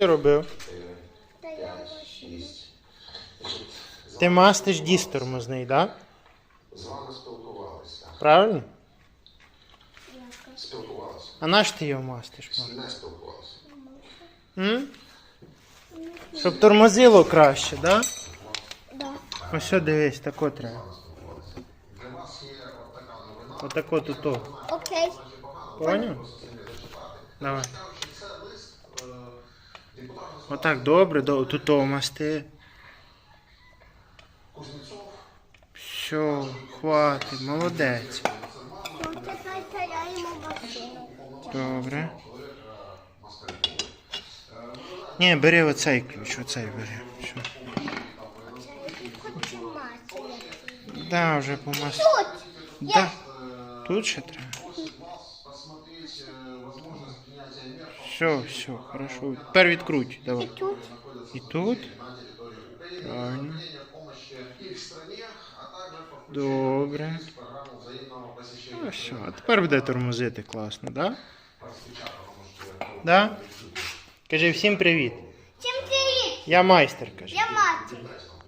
Що робив? Ти мастиш диск тормозний, так? З вами спілкувалися. Правильно? Спілкувалися. А наш ти його мастиш? Не спілкувалися. М? Щоб тормозило краще, так? Да. Ось що дивись, тако треба. Для вас є така новина. Отако тут. Окей. Поняв? Давай. Це лист депутата Отак, добре, тут масти. Кузнєцов. Все, хватить, молодець. Ну, тепер переймо машину. Добре. Ні, бери оцей ключ, оцей бери. Що? Хочу мати. Да, вже по масту. Тут. Да. Тут ще треба. Все, хорошо. Тепер відкруть, давай. Тут. І тут? Правильно. Добре. Ну все, а тепер буде тормозити класно, да? Да? Кажи всім привіт. Чим привіт? Я майстер, кажи. Я мати.